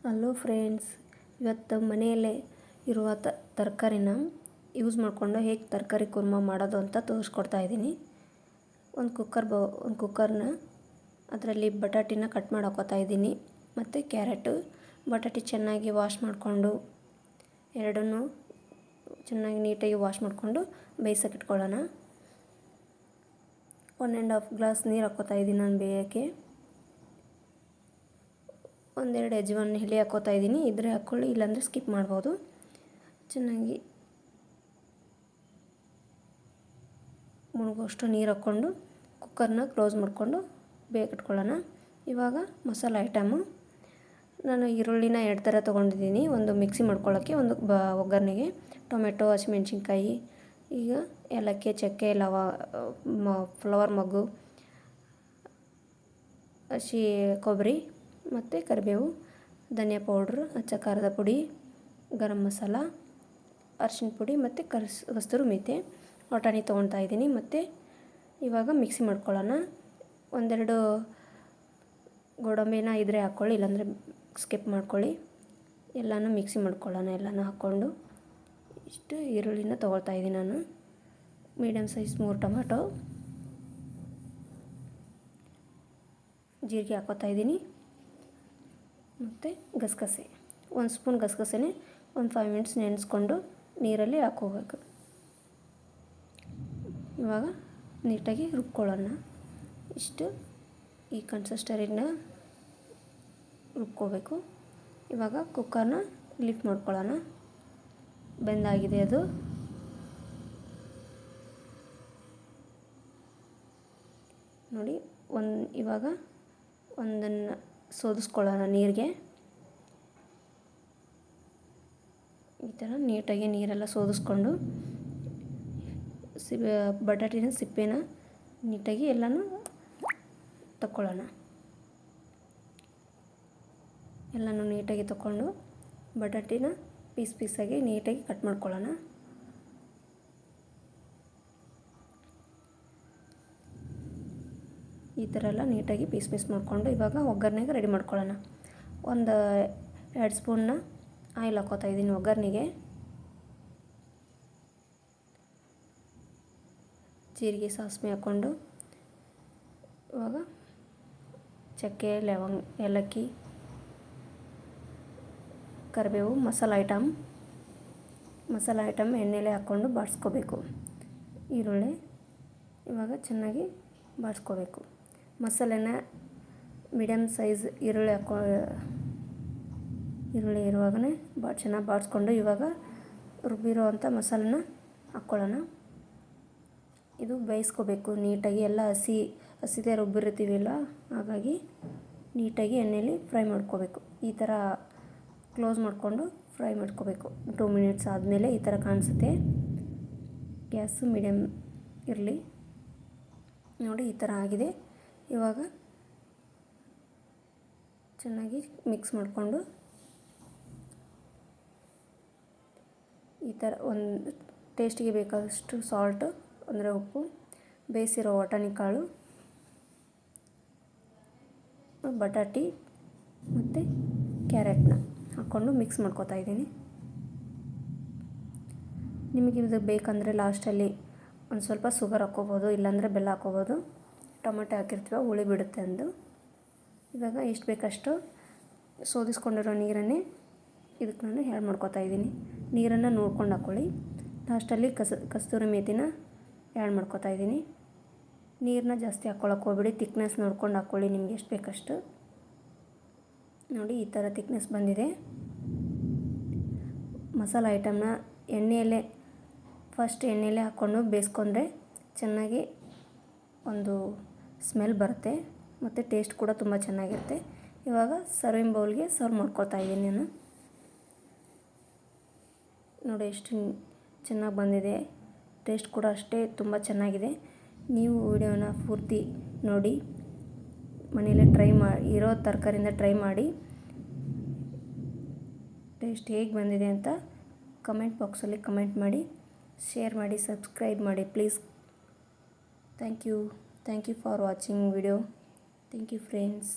Hello friends, ಇವತ್ತು ಮನೆಯಲ್ಲೇ ಇರುವ ತರಕಾರಿನ ಯೂಸ್ ಮಾಡಿಕೊಂಡು ಹೇಗೆ ತರಕಾರಿ ಕುರ್ಮ ಮಾಡೋದು ಅಂತ ತೋರಿಸ್ಕೊಡ್ತಾ ಇದ್ದೀನಿ. ಒಂದು ಕುಕ್ಕರ್ನ ಅದರಲ್ಲಿ ಬಟಾಟಿನ ಕಟ್ ಮಾಡಿ ಹಾಕೋತಾ ಇದ್ದೀನಿ ಮತ್ತು ಕ್ಯಾರೆಟು. ಬಟಾಟಿ ಚೆನ್ನಾಗಿ ವಾಶ್ ಮಾಡಿಕೊಂಡು ಎರಡನ್ನೂ ಚೆನ್ನಾಗಿ ನೀಟಾಗಿ ವಾಶ್ ಮಾಡಿಕೊಂಡು ಬೇಯಿಸೋಕೆ ಇಟ್ಕೊಳ್ಳೋಣ. 1.5 ಗ್ಲಾಸ್ ನೀರು ಹಾಕೋತಾ ಇದ್ದೀನಿ ನಾನು ಬೇಯೋಕ್ಕೆ. ಒಂದೆರಡು ಅಜ್ವಾನ ಎಲೆ ಹಾಕೋತಾ ಇದ್ದೀನಿ. ಇದ್ರೆ ಹಾಕ್ಕೊಳ್ಳಿ, ಇಲ್ಲಾಂದರೆ ಸ್ಕಿಪ್ ಮಾಡ್ಬೋದು. ಚೆನ್ನಾಗಿ ಮುಳುಗೋಷ್ಟು ನೀರು ಹಾಕ್ಕೊಂಡು ಕುಕ್ಕರ್ನ ಕ್ಲೋಸ್ ಮಾಡಿಕೊಂಡು ಬೇಯಿಟ್ಕೊಳ್ಳೋಣ. ಇವಾಗ ಮಸಾಲೆ ಐಟಮು ನಾನು ಈರುಳ್ಳಿನ 2 ಥರ ತೊಗೊಂಡಿದ್ದೀನಿ. ಒಂದು ಮಿಕ್ಸಿ ಮಾಡ್ಕೊಳ್ಳೋಕ್ಕೆ, ಒಂದು ಒಗ್ಗರಣೆಗೆ. ಟೊಮೆಟೊ, ಹಸಿಮೆಣ್ಸಿನ್ಕಾಯಿ, ಈಗ ಏಲಕ್ಕಿ, ಚಕ್ಕೆ, ಫ್ಲವರ್ ಮೊಗ್ಗು, ಹಸಿ ಕೊಬ್ಬರಿ ಮತ್ತು ಕರಿಬೇವು, ಧನಿಯಾ ಪೌಡ್ರು, ಅಚ್ಚ ಖಾರದ ಪುಡಿ, ಗರಂ ಮಸಾಲ, ಅರಿಶಿನ ಪುಡಿ ಮತ್ತು ಕಸ್ತೂರಿ ಮೆಂತ್ಯ ಬಟಾಣಿ ತೊಗೊಳ್ತಾ ಇದ್ದೀನಿ. ಮತ್ತು ಇವಾಗ ಮಿಕ್ಸಿ ಮಾಡ್ಕೊಳ್ಳೋಣ. ಒಂದೆರಡು ಗೋಡಂಬಿನ ಇದ್ದರೆ ಹಾಕ್ಕೊಳ್ಳಿ, ಇಲ್ಲಾಂದರೆ ಸ್ಕಿಪ್ ಮಾಡ್ಕೊಳ್ಳಿ. ಎಲ್ಲನೂ ಮಿಕ್ಸಿ ಮಾಡ್ಕೊಳ್ಳೋಣ. ಎಲ್ಲನೂ ಹಾಕ್ಕೊಂಡು ಇಷ್ಟು ಈರುಳ್ಳಿನ ತೊಗೊಳ್ತಾ ಇದ್ದೀನಿ ನಾನು. ಮೀಡಿಯಮ್ ಸೈಜ್ 3 ಟೊಮೆಟೊ, ಜೀರಿಗೆ ಹಾಕೋತಾ ಇದ್ದೀನಿ ಮತ್ತು ಗಸಗಸೆ. 1 ಸ್ಪೂನ್ ಗಸಗಸೆನೇ ಒಂದು 5 ಮಿನಿಟ್ಸ್ ನೆನೆಸ್ಕೊಂಡು ನೀರಲ್ಲಿ ಹಾಕ್ಕೋಬೇಕು. ಇವಾಗ ನೀಟಾಗಿ ರುಬ್ಕೊಳ್ಳೋಣ. ಇಷ್ಟು ಈ ಕನ್ಸಿಸ್ಟೆನ್ಸಿನ ರುಬ್ಕೋಬೇಕು. ಇವಾಗ ಕುಕ್ಕರ್ನ ಲಿಫ್ಟ್ ಮಾಡ್ಕೊಳ್ಳೋಣ. ಬೆಂದಾಗಿದೆ ಅದು. ನೋಡಿ, ಇವಾಗ ಒಂದನ್ನು ಸೋದಿಸ್ಕೊಳ್ಳೋಣ ನೀರಿಗೆ. ಈ ಥರ ನೀಟಾಗಿ ನೀರೆಲ್ಲ ಸೋದಿಸ್ಕೊಂಡು ಬಟಾಟಿನ ಸಿಪ್ಪೆನ ನೀಟಾಗಿ ಎಲ್ಲನೂ ತಗೊಳ್ಳೋಣ. ಎಲ್ಲನೂ ನೀಟಾಗಿ ತಗೊಂಡು ಬಟಾಟಿನ ಪೀಸಾಗಿ ನೀಟಾಗಿ ಕಟ್ ಮಾಡ್ಕೊಳ್ಳೋಣ. ಈ ಥರ ಎಲ್ಲ ನೀಟಾಗಿ ಪೀಸ್ ಮಾಡಿಕೊಂಡು ಇವಾಗ ಒಗ್ಗರಣೆಗೆ ರೆಡಿ ಮಾಡ್ಕೊಳ್ಳೋಣ. 2 ಸ್ಪೂನ್ನ ಆಯಿಲ್ ಹಾಕೋತಾ ಇದ್ದೀನಿ ಒಗ್ಗರಣೆಗೆ. ಜೀರಿಗೆ, ಸಾಸಿವೆ ಹಾಕ್ಕೊಂಡು ಇವಾಗ ಚಕ್ಕೆ, ಲವಂಗ, ಏಲಕ್ಕಿ, ಕರಿಬೇವು, ಮಸಾಲೆ ಐಟಮ್ ಎಣ್ಣೆಲೆ ಹಾಕ್ಕೊಂಡು ಬಾಡಿಸ್ಕೋಬೇಕು. ಈರುಳ್ಳಿ ಇವಾಗ ಚೆನ್ನಾಗಿ ಬಾಡಿಸ್ಕೋಬೇಕು. ಮಸಾಲೆನ ಮೀಡಿಯಮ್ ಸೈಜ್ ಈರುಳ್ಳಿ ಇರುವಾಗಲೇ ಚೆನ್ನಾಗಿ ಬಾಡಿಸ್ಕೊಂಡು ಇವಾಗ ರುಬ್ಬಿರೋ ಅಂಥ ಮಸಾಲೆನ ಹಾಕ್ಕೊಳ್ಳೋಣ. ಇದು ಬೇಯಿಸ್ಕೋಬೇಕು ನೀಟಾಗಿ. ಎಲ್ಲ ಹಸಿದೇ ರುಬ್ಬಿರ್ತೀವಿಲ್ಲ, ಹಾಗಾಗಿ ನೀಟಾಗಿ ಎಣ್ಣೆಯಲ್ಲಿ ಫ್ರೈ ಮಾಡ್ಕೋಬೇಕು. ಈ ಥರ ಕ್ಲೋಸ್ ಮಾಡಿಕೊಂಡು ಫ್ರೈ ಮಾಡ್ಕೋಬೇಕು. 2 ಮಿನಿಟ್ಸ್ ಆದಮೇಲೆ ಈ ಥರ ಕಾಣಿಸುತ್ತೆ. ಗ್ಯಾಸು ಮೀಡಿಯಮ್ ಇರಲಿ. ನೋಡಿ, ಈ ಥರ ಆಗಿದೆ. ಇವಾಗ ಚೆನ್ನಾಗಿ ಮಿಕ್ಸ್ ಮಾಡಿಕೊಂಡು ಈ ಥರ ಒಂದು ಟೇಸ್ಟಿಗೆ ಬೇಕಾದಷ್ಟು ಸಾಲ್ಟು ಅಂದರೆ ಉಪ್ಪು, ಬೇಯಿಸಿರೋ ಬಟಾಣಿ ಕಾಳು, ಬಟಾಟಿ ಮತ್ತು ಕ್ಯಾರೆಟ್ನ ಹಾಕ್ಕೊಂಡು ಮಿಕ್ಸ್ ಮಾಡ್ಕೋತಾ ಇದ್ದೀನಿ. ನಿಮಗೆ ಇದು ಬೇಕಂದರೆ ಲಾಸ್ಟಲ್ಲಿ ಒಂದು ಸ್ವಲ್ಪ ಶುಗರ್ ಹಾಕ್ಕೋಬೋದು, ಇಲ್ಲಾಂದರೆ ಬೆಲ್ಲ ಹಾಕ್ಕೋಬೋದು. ಟೊಮೆಟೊ ಹಾಕಿರ್ತೀವ, ಹುಳಿ ಬಿಡುತ್ತೆ ಅಂದು. ಇವಾಗ ಎಷ್ಟು ಬೇಕಷ್ಟು ಸೋದಿಸ್ಕೊಂಡಿರೋ ನೀರನ್ನೇ ಇದಕ್ಕೆ ನಾನು ಆ್ಯಡ್ ಮಾಡ್ಕೋತಾ ಇದ್ದೀನಿ. ನೀರನ್ನು ನೋಡ್ಕೊಂಡು ಹಾಕ್ಕೊಳ್ಳಿ. ಲಾಸ್ಟಲ್ಲಿ ಕಸ್ತೂರಿ ಮೆಂತ್ಯನ ಆ್ಯಡ್ ಮಾಡ್ಕೋತಾ ಇದ್ದೀನಿ. ನೀರನ್ನ ಜಾಸ್ತಿ ಹಾಕ್ಕೊಳಕ್ಕೆ ಹೋಗ್ಬೇಡಿ, ತಿಕ್ನೆಸ್ ನೋಡ್ಕೊಂಡು ಹಾಕ್ಕೊಳ್ಳಿ ನಿಮ್ಗೆ ಎಷ್ಟು ಬೇಕಷ್ಟು. ನೋಡಿ, ಈ ಥರ ತಿಕ್ನೆಸ್ ಬಂದಿದೆ. ಮಸಾಲೆ ಐಟಮ್ನ ಫಸ್ಟ್ ಎಣ್ಣೆಯಲ್ಲೇ ಹಾಕ್ಕೊಂಡು ಬೇಯಿಸ್ಕೊಂಡ್ರೆ ಚೆನ್ನಾಗಿ ಒಂದು ಸ್ಮೆಲ್ ಬರುತ್ತೆ ಮತ್ತು ಟೇಸ್ಟ್ ಕೂಡ ತುಂಬ ಚೆನ್ನಾಗಿರುತ್ತೆ. ಇವಾಗ ಸರ್ವಿಂಗ್ ಬೌಲ್ಗೆ ಸರ್ವ್ ಮಾಡ್ಕೊತಾ ಇದ್ದೀನಿ ನಾನು. ನೋಡಿ ಎಷ್ಟು ಚೆನ್ನಾಗಿ ಬಂದಿದೆ. ಟೇಸ್ಟ್ ಕೂಡ ಅಷ್ಟೇ ತುಂಬ ಚೆನ್ನಾಗಿದೆ. ನೀವು ವಿಡಿಯೋನ ಪೂರ್ತಿ ನೋಡಿ ಮನೆಯಲ್ಲೇ ಇರೋ ತರಕಾರಿಯಿಂದ ಟ್ರೈ ಮಾಡಿ ಟೇಸ್ಟ್ ಹೇಗೆ ಬಂದಿದೆ ಅಂತ ಕಮೆಂಟ್ ಬಾಕ್ಸಲ್ಲಿ ಕಮೆಂಟ್ ಮಾಡಿ, ಶೇರ್ ಮಾಡಿ, ಸಬ್ಸ್ಕ್ರೈಬ್ ಮಾಡಿ please. Thank you for watching video. Thank you friends.